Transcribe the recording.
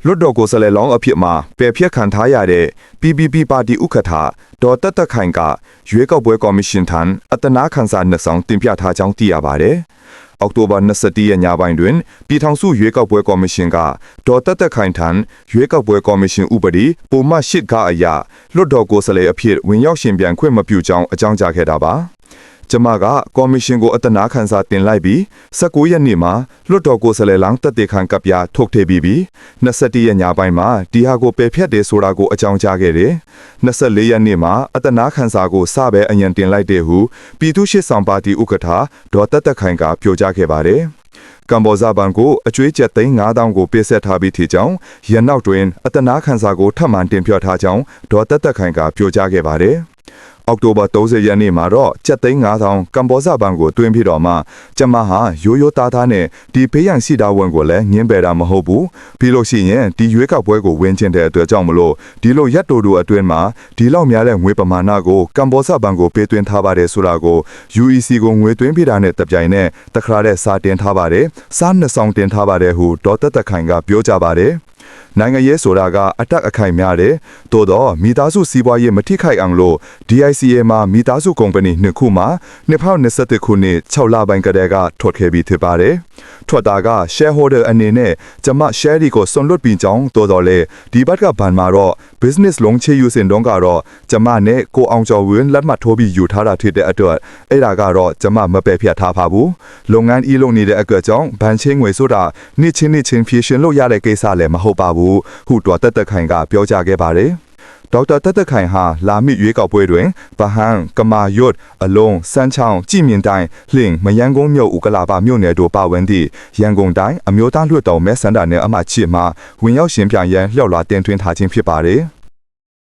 လွတ်တော်ကိုယ်စားလှယ်လောင်းအဖြစ်မှာပယ်ဖျက်ခံထားရတဲ့ PPP ပါတီဥက္ကဋ္ဌဒေါ်တက်တက်ခိုင်ကရွေးကောက်ပွဲကော်မရှင်ထံအတနာခံစာနှစ်ဆောင်တင်ပြထားကြောင်းသိရပါတယ်။အောက်တိုဘာ21ရက်ညပိုင်းတွင်ပြည်ထောင်စုရွေးကောက်ပွဲကော်မရှင်ကဒေါ်တက်တက်ခိုင်ထံရွေးကောက်ပွဲကော်မရှင်ဥပဒေပုံမှန်၈ကအရလွတ်တော်ကိုယ်စားလှယ်အဖြစ်ဝင်ရောက်ရှင်ပြန်ခွင့်မပြုကြောင်းအကြောင်းကြားခဲ့တာပါ။ကျမကကော်မရှင်ကိုအတနာခံစာတင်လိုက်ပြီး19ရက်နေ့မှာလွတ်တော်ကိုယ်စားလှယ်လောင်းတက်တေခံကပ်ပြထုတ်ထည့်ပြီး21ရက်ညပိုင်းမှာဒီဟာကိုပယ်ဖျက်တယ်ဆိုတာကိုအကြောင်းကြားခဲ့တယ်။24ရက်နေ့မှာအတနာခံစာကိုစပဲအရင်တင်လိုက်တဲ့ဟုပြည်သူ့ရှစ်ဆောင်ပါတီဥက္ကဋ္ဌဒေါ်တက်တက်ခိုင်ကပြောကြားခဲ့ပါတယ်။ကမ္ဘောဇဘန်ကိုအကျွေးကျပ်သိန်း9000ကိုပေးဆက်ထားပြီးထီကြောင်းရန်နောက်တွင်အတနာခံစာကိုထပ်မံတင်ပြထားကြောင်းဒေါ်တက်တက်ခိုင်ကပြောကြားခဲ့ပါတယ်။အောက်တိုဘာ30ရက်နေ့မှာတော့ကျပ်သိန်း9000ကမ္ဘောဇဘန်ကိုတွင်းပြီးတော့မှကျမဟာရိုးရိုးသားသားနဲ့ဒီဖေးရန်စီတာဝန်ကိုလည်းငင်းပယ်တာမဟုတ်ဘူးပြီးလို့ရှိရင်ဒီရွေးကောက်ပွဲကိုဝင်ကျင်တဲ့အတွက်ကြောင့်မလို့ဒီလိုရက်တိုအတွင်းမှာဒီလောက်များတဲ့ငွေပမာဏကိုကမ္ဘောဇဘန်ကိုပေးသွင်းထားပါတယ်ဆိုတာကို UEC ကိုငွေသွင်းပြတာနဲ့တပြိုင်နက်တခါတဲ့စာတင်ထားပါတယ်စာနှစ်ဆောင်တင်ထားပါတယ်ဟုဒေါ်တက်တက်ခိုင်ကပြောကြပါတယ်နိုင်ငံရေးဆိုတာကအတက်အခိုင်များတယ်။သို့တော့မိသားစုစီးပွားရေးမထိခိုက်အောင်လို့ DICA မှာမိသားစုကုမ္ပဏီနှစ်ခုမှာ2021ခုနှစ်6လပိုင်းကတည်းကထွက်ခဲ့ပြီးဖြစ်ပါတယ်။ထွက်တာက shareholder အနေနဲ့ကျမ share ကိုစွန့်လွတ်ပြီးကြောင်းသို့တော်လေဒီဘက်ကဘန်မှာတော့ business လုံးချေယူစင်တုံးကတော့ကျမနဲ့ကိုအောင်ကျော်ဝင်းလက်မှတ်ထိုးပြီးယူထားတာဖြစ်တဲ့အတွက်အဲ့ဒါကတော့ကျမမပယ်ဖျက်ထားပါဘူး။လုပ်ငန်းဤလုပ်နေတဲ့အကွက်ကြောင့်ဘန်ချင်းငွေဆိုတာနှစ်ချင်းဖြည့်ရှင်လို့ရတဲ့ကိစ္စလည်းမဟုတ်ပါဘူးဟုဒေါ်တက်တက်ခိုင်ကပြောကြားခဲ့ပါတယ်။ဒေါက်တာတက်တက်ခိုင်ဟာလာမည့်ရွေးကောက်ပွဲတွင်ဗဟန်းကမာရွတ်အလုံးစန်းချောင်းကြည်မြင့်တိုင်းလှင်မယန်းကုန်းမြို့ဥက္ကလာပမြို့နယ်တို့ပါဝင်သည့်ရန်ကုန်တိုင်းအမျိုးသားလွှတ်တော်မဲဆန္ဒနယ်အမှတ်7မှာဝင်ရောက်ရှင်ပြရန်လျှောက်လွှာတင်သွင်းထားခြင်းဖြစ်ပါတယ်။